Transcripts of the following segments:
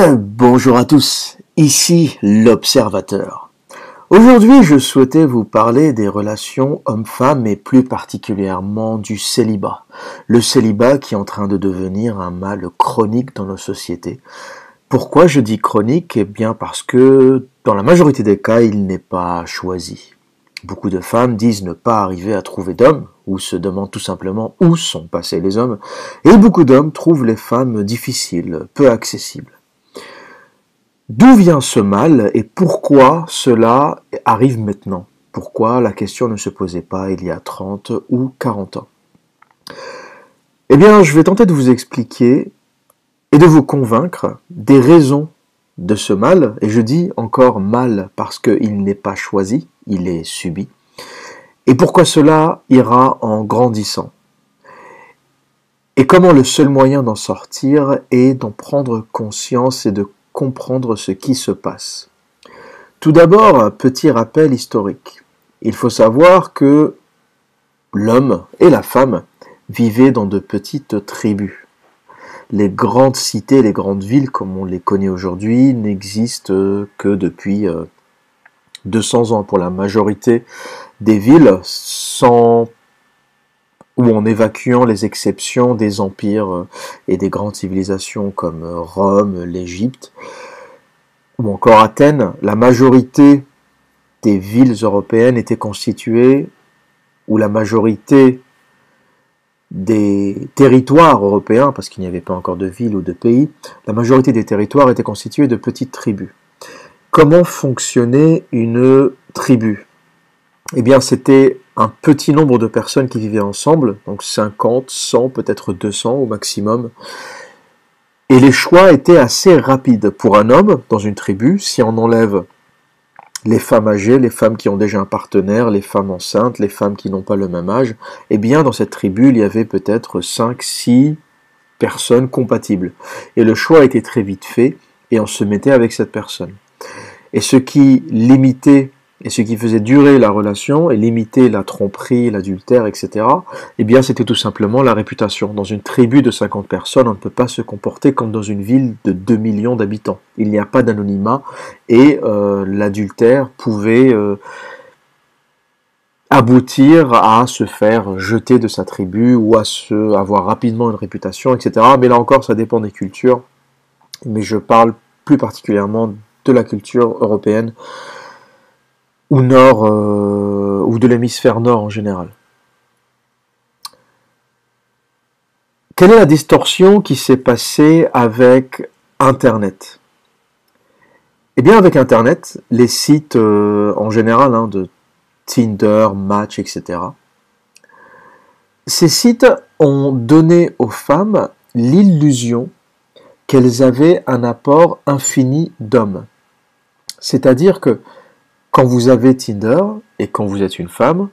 Bonjour à tous, ici l'Observateur. Aujourd'hui, je souhaitais vous parler des relations hommes-femmes et plus particulièrement du célibat. Le célibat qui est en train de devenir un mal chronique dans nos sociétés. Pourquoi je dis chronique? Eh bien parce que dans la majorité des cas, il n'est pas choisi. Beaucoup de femmes disent ne pas arriver à trouver d'hommes, ou se demandent tout simplement où sont passés les hommes, et beaucoup d'hommes trouvent les femmes difficiles, peu accessibles. D'où vient ce mal et pourquoi cela arrive maintenant? Pourquoi la question ne se posait pas il y a 30 ou 40 ans? Eh bien, je vais tenter de vous expliquer et de vous convaincre des raisons de ce mal, et je dis encore mal parce qu'il n'est pas choisi, il est subi, et pourquoi cela ira en grandissant. Et comment le seul moyen d'en sortir est d'en prendre conscience et de comprendre ce qui se passe. Tout d'abord, un petit rappel historique. Il faut savoir que l'homme et la femme vivaient dans de petites tribus. Les grandes cités, les grandes villes, comme on les connaît aujourd'hui, n'existent que depuis 200 ans pour la majorité des villes, ou en évacuant les exceptions des empires et des grandes civilisations comme Rome, l'Égypte, ou encore Athènes. La majorité des villes européennes étaient constituées, ou la majorité des territoires européens, parce qu'il n'y avait pas encore de villes ou de pays, la majorité des territoires étaient constitués de petites tribus. Comment fonctionnait une tribu? Eh bien, c'était un petit nombre de personnes qui vivaient ensemble, donc 50, 100, peut-être 200 au maximum. Et les choix étaient assez rapides. Pour un homme, dans une tribu, si on enlève les femmes âgées, les femmes qui ont déjà un partenaire, les femmes enceintes, les femmes qui n'ont pas le même âge, eh bien, dans cette tribu, il y avait peut-être 5, 6 personnes compatibles. Et le choix était très vite fait, et on se mettait avec cette personne. Et ce qui limitait et ce qui faisait durer la relation et limiter la tromperie, l'adultère, etc., eh bien, c'était tout simplement la réputation. Dans une tribu de 50 personnes, on ne peut pas se comporter comme dans une ville de 2 millions d'habitants. Il n'y a pas d'anonymat et l'adultère pouvait aboutir à se faire jeter de sa tribu ou à avoir rapidement une réputation, etc. Mais là encore, ça dépend des cultures. Mais je parle plus particulièrement de la culture européenne ou nord, ou de l'hémisphère nord en général. Quelle est la distorsion qui s'est passée avec Internet? Eh bien, avec Internet, les sites en général, de Tinder, Match, etc., ces sites ont donné aux femmes l'illusion qu'elles avaient un apport infini d'hommes. C'est-à-dire que quand vous avez Tinder et quand vous êtes une femme,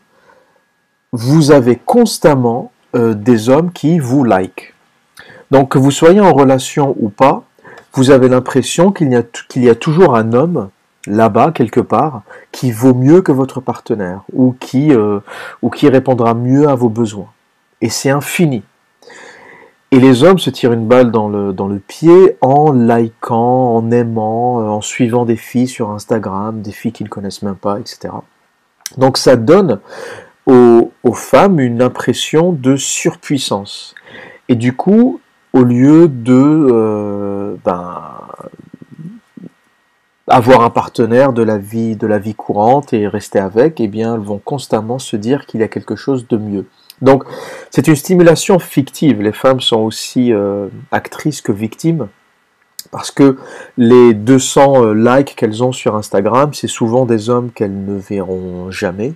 vous avez constamment des hommes qui vous like. Donc que vous soyez en relation ou pas, vous avez l'impression qu'il y a toujours un homme là-bas, quelque part, qui vaut mieux que votre partenaire ou qui répondra mieux à vos besoins. Et c'est infini. Et les hommes se tirent une balle dans le pied en likant, en aimant, en suivant des filles sur Instagram, des filles qu'ils ne connaissent même pas, etc. Donc ça donne aux femmes une impression de surpuissance. Et du coup, au lieu de avoir un partenaire de la vie courante et rester avec, eh bien elles vont constamment se dire qu'il y a quelque chose de mieux. Donc, c'est une stimulation fictive. Les femmes sont aussi actrices que victimes, parce que les 200 likes qu'elles ont sur Instagram, c'est souvent des hommes qu'elles ne verront jamais.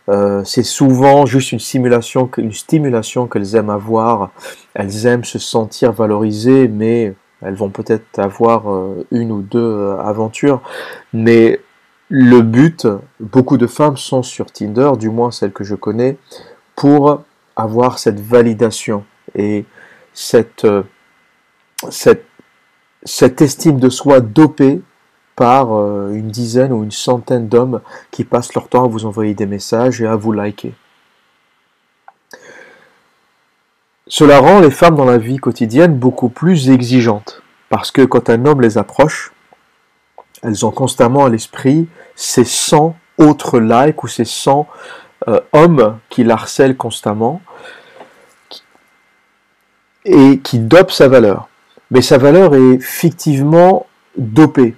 C'est souvent juste une stimulation qu'elles aiment avoir. Elles aiment se sentir valorisées, mais elles vont peut-être avoir une ou deux aventures. Mais le but, beaucoup de femmes sont sur Tinder, du moins celles que je connais, pour avoir cette validation et cette estime de soi dopée par une dizaine ou une centaine d'hommes qui passent leur temps à vous envoyer des messages et à vous liker. Cela rend les femmes dans la vie quotidienne beaucoup plus exigeantes. parce que quand un homme les approche, elles ont constamment à l'esprit ces 100 autres likes ou ces 100 hommes qui l'harcèlent constamment et qui dopent sa valeur. Mais sa valeur est fictivement dopée.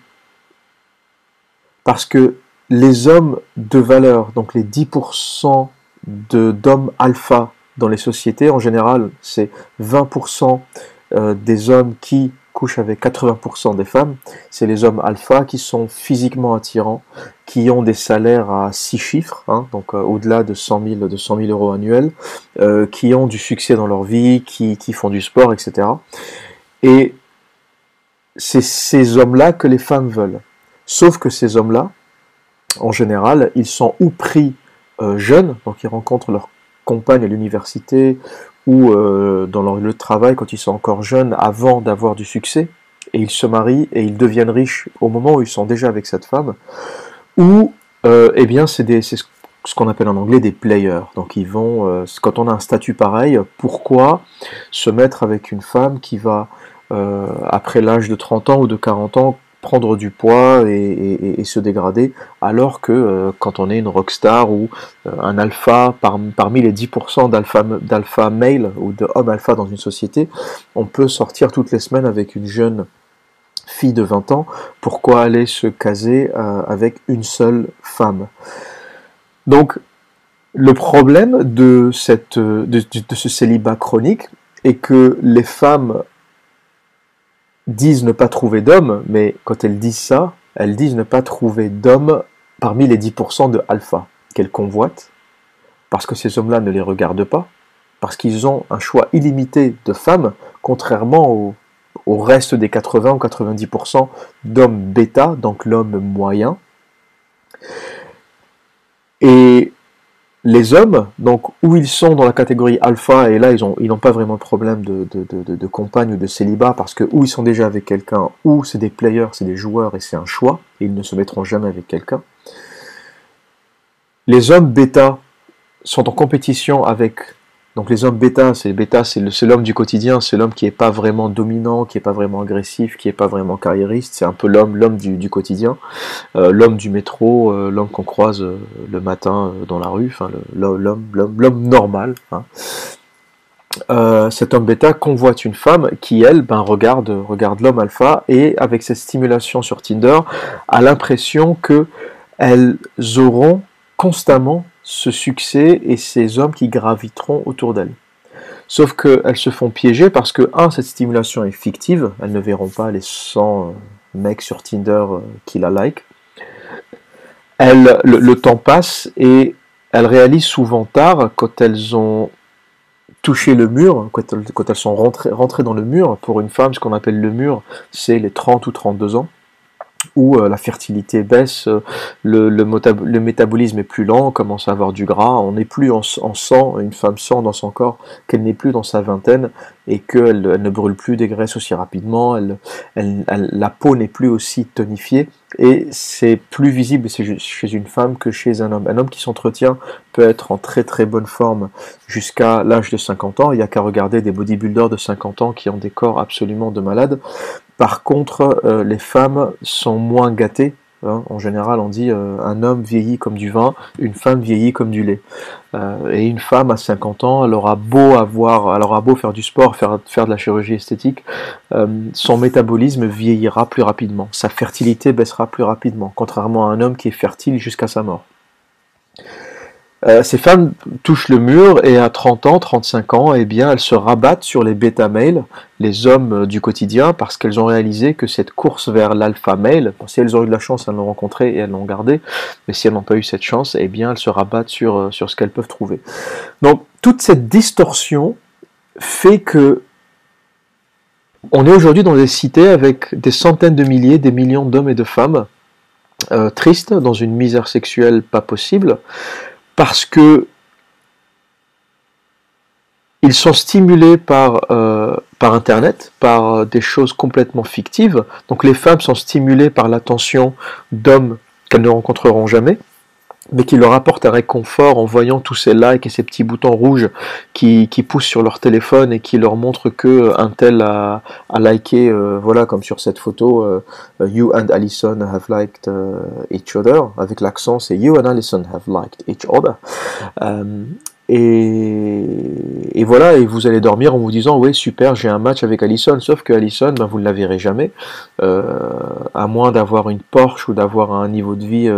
Parce que les hommes de valeur, donc les 10% d'hommes alpha dans les sociétés, en général, c'est 20% des hommes qui couchent avec 80% des femmes. C'est les hommes alpha qui sont physiquement attirants, qui ont des salaires à 6 chiffres, hein, donc au-delà de 100 000 euros annuels, qui ont du succès dans leur vie, qui font du sport, etc. Et c'est ces hommes-là que les femmes veulent. Sauf que ces hommes-là, en général, ils sont ou pris jeunes, donc ils rencontrent leur compagne à l'université ou dans leur lieu de travail quand ils sont encore jeunes, avant d'avoir du succès, et ils se marient et ils deviennent riches au moment où ils sont déjà avec cette femme, ou eh bien c'est ce qu'on appelle en anglais des players. Donc ils vont, quand on a un statut pareil, pourquoi se mettre avec une femme qui va, après l'âge de 30 ans ou de 40 ans, prendre du poids et se dégrader, alors que quand on est une rockstar ou un alpha, parmi les 10% d'alpha male ou d'hommes alpha dans une société, on peut sortir toutes les semaines avec une jeune fille de 20 ans, pourquoi aller se caser avec une seule femme? Donc, le problème de ce célibat chronique est que les femmes disent ne pas trouver d'hommes, mais quand elles disent ça, elles disent ne pas trouver d'hommes parmi les 10% de alpha qu'elles convoitent, parce que ces hommes-là ne les regardent pas, parce qu'ils ont un choix illimité de femmes, contrairement au reste des 80 ou 90% d'hommes bêta, donc l'homme moyen. Et les hommes, donc où ils sont dans la catégorie alpha, et là ils n'ont pas vraiment de problème de compagne ou de célibat, parce que ou ils sont déjà avec quelqu'un, ou c'est des players, c'est des joueurs, et c'est un choix, et ils ne se mettront jamais avec quelqu'un. Les hommes bêta sont en compétition avec... Donc les hommes bêta, c'est l'homme du quotidien, c'est l'homme qui n'est pas vraiment dominant, qui n'est pas vraiment agressif, qui n'est pas vraiment carriériste, c'est un peu l'homme du quotidien, l'homme du métro, l'homme qu'on croise le matin dans la rue, enfin l'homme normal. Hein. Cet homme bêta convoite une femme qui, elle, regarde l'homme alpha, et avec cette stimulation sur Tinder, a l'impression que elles auront constamment ce succès et ces hommes qui graviteront autour d'elles. Sauf qu'elles se font piéger parce que, cette stimulation est fictive, elles ne verront pas les 100 mecs sur Tinder qui la like. Le temps passe et elles réalisent souvent tard, quand elles ont touché le mur, quand elles sont rentrées dans le mur. Pour une femme, ce qu'on appelle le mur, c'est les 30 ou 32 ans. Où la fertilité baisse, le métabolisme est plus lent, on commence à avoir du gras, on n'est plus en sang, une femme sent dans son corps qu'elle n'est plus dans sa vingtaine et qu'elle ne brûle plus des graisses aussi rapidement, la peau n'est plus aussi tonifiée, et c'est plus visible chez une femme que chez un homme. Un homme qui s'entretient peut être en très très bonne forme jusqu'à l'âge de 50 ans, il n'y a qu'à regarder des bodybuilders de 50 ans qui ont des corps absolument de malades. Par contre, les femmes sont moins gâtées. Hein. En général, on dit un homme vieillit comme du vin, une femme vieillit comme du lait. Et une femme à 50 ans, elle aura beau faire du sport, faire de la chirurgie esthétique, son métabolisme vieillira plus rapidement. Sa fertilité baissera plus rapidement, contrairement à un homme qui est fertile jusqu'à sa mort. Ces femmes touchent le mur et à 30 ans, 35 ans, eh bien, elles se rabattent sur les bêta males, les hommes du quotidien, parce qu'elles ont réalisé que cette course vers l'alpha male, si elles ont eu de la chance, elles l'ont rencontré et elles l'ont gardé, mais si elles n'ont pas eu cette chance, eh bien, elles se rabattent sur ce qu'elles peuvent trouver. Donc, toute cette distorsion fait que on est aujourd'hui dans des cités avec des centaines de milliers, des millions d'hommes et de femmes tristes, dans une misère sexuelle pas possible, parce que ils sont stimulés par Internet, par des choses complètement fictives. Donc les femmes sont stimulées par l'attention d'hommes qu'elles ne rencontreront jamais. mais qui leur apporte un réconfort en voyant tous ces likes et ces petits boutons rouges qui poussent sur leur téléphone et qui leur montrent que un tel a liké, voilà, comme sur cette photo, You and Alison have liked each other, avec l'accent c'est You and Alison have liked each other. Euh, et voilà, et vous allez dormir en vous disant oui super, j'ai un match avec Allison, sauf que Allison, ben, vous ne la verrez jamais, euh, à moins d'avoir une Porsche ou d'avoir un niveau de vie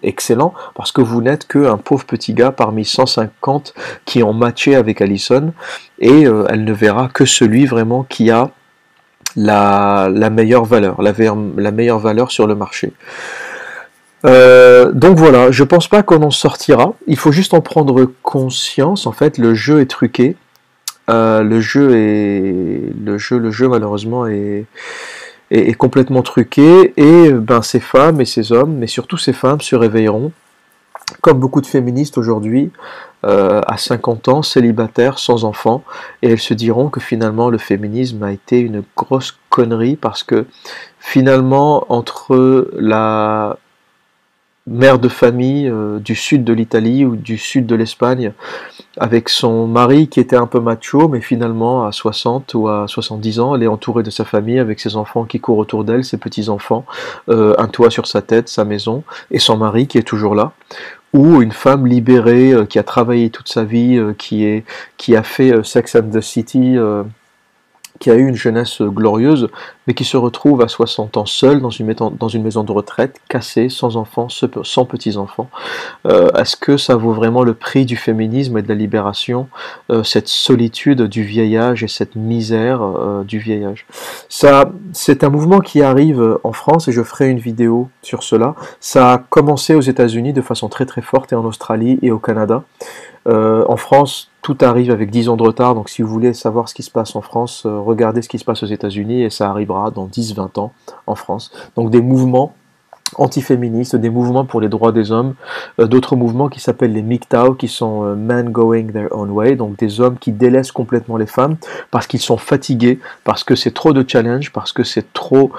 excellent, parce que vous n'êtes qu'un pauvre petit gars parmi 150 qui ont matché avec Allison, et elle ne verra que celui vraiment qui a la meilleure valeur, la meilleure valeur sur le marché. Donc voilà, je pense pas qu'on en sortira. Il faut juste en prendre conscience. En fait, le jeu est truqué. Le jeu malheureusement est complètement truqué. Et ben ces femmes et ces hommes, mais surtout ces femmes, se réveilleront, comme beaucoup de féministes aujourd'hui, à 50 ans, célibataires, sans enfants, et elles se diront que finalement le féminisme a été une grosse connerie parce que finalement entre la mère de famille du sud de l'Italie ou du sud de l'Espagne, avec son mari qui était un peu macho, mais finalement à 60 ou à 70 ans, elle est entourée de sa famille avec ses enfants qui courent autour d'elle, ses petits-enfants, un toit sur sa tête, sa maison, et son mari qui est toujours là. Ou une femme libérée qui a travaillé toute sa vie, qui a fait Sex and the City, qui a eu une jeunesse glorieuse, mais qui se retrouve à 60 ans seule dans une maison de retraite, cassée, sans enfants, sans petits-enfants. Est-ce que ça vaut vraiment le prix du féminisme et de la libération, cette solitude du vieillage et cette misère du vieillage? Ça, c'est un mouvement qui arrive en France et je ferai une vidéo sur cela. Ça a commencé aux États-Unis de façon très très forte et en Australie et au Canada. En France, tout arrive avec 10 ans de retard, donc si vous voulez savoir ce qui se passe en France, regardez ce qui se passe aux États-Unis et ça arrivera dans 10-20 ans en France. Donc des mouvements antiféministes, des mouvements pour les droits des hommes, d'autres mouvements qui s'appellent les MGTOW, qui sont Men Going Their Own Way, donc des hommes qui délaissent complètement les femmes parce qu'ils sont fatigués, parce que c'est trop de challenge, parce que c'est trop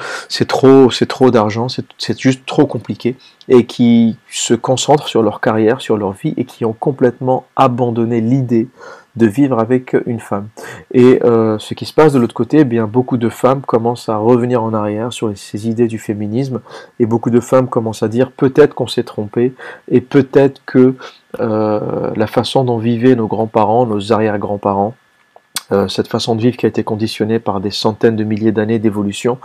d'argent, c'est juste trop compliqué, et qui se concentrent sur leur carrière, sur leur vie, et qui ont complètement abandonné l'idée de vivre avec une femme. Et ce qui se passe de l'autre côté, eh bien beaucoup de femmes commencent à revenir en arrière sur ces idées du féminisme, et beaucoup de femmes commencent à dire peut-être qu'on s'est trompé, et peut-être que la façon dont vivaient nos grands-parents, nos arrière-grands-parents, cette façon de vivre qui a été conditionnée par des centaines de milliers d'années d'évolution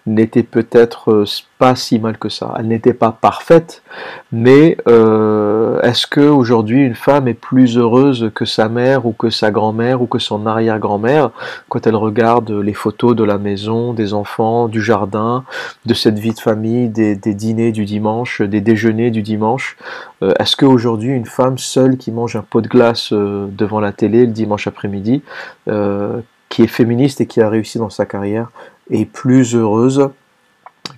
n'était peut-être pas si mal que ça. Elle n'était pas parfaite, mais est-ce que aujourd'hui une femme est plus heureuse que sa mère ou que sa grand-mère ou que son arrière-grand-mère quand elle regarde les photos de la maison, des enfants, du jardin, de cette vie de famille, des dîners du dimanche, des déjeuners du dimanche? Est-ce qu'aujourd'hui une femme seule qui mange un pot de glace devant la télé le dimanche après-midi, qui est féministe et qui a réussi dans sa carrière, est plus heureuse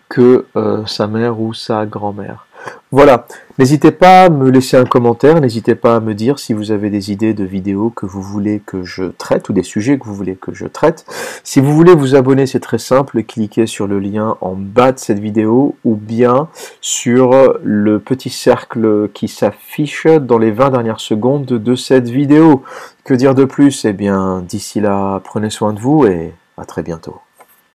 que sa mère ou sa grand-mère? Voilà, n'hésitez pas à me laisser un commentaire, n'hésitez pas à me dire si vous avez des idées de vidéos que vous voulez que je traite ou des sujets que vous voulez que je traite. Si vous voulez vous abonner, c'est très simple, cliquez sur le lien en bas de cette vidéo ou bien sur le petit cercle qui s'affiche dans les 20 dernières secondes de cette vidéo. Que dire de plus? Eh bien, d'ici là, prenez soin de vous et à très bientôt.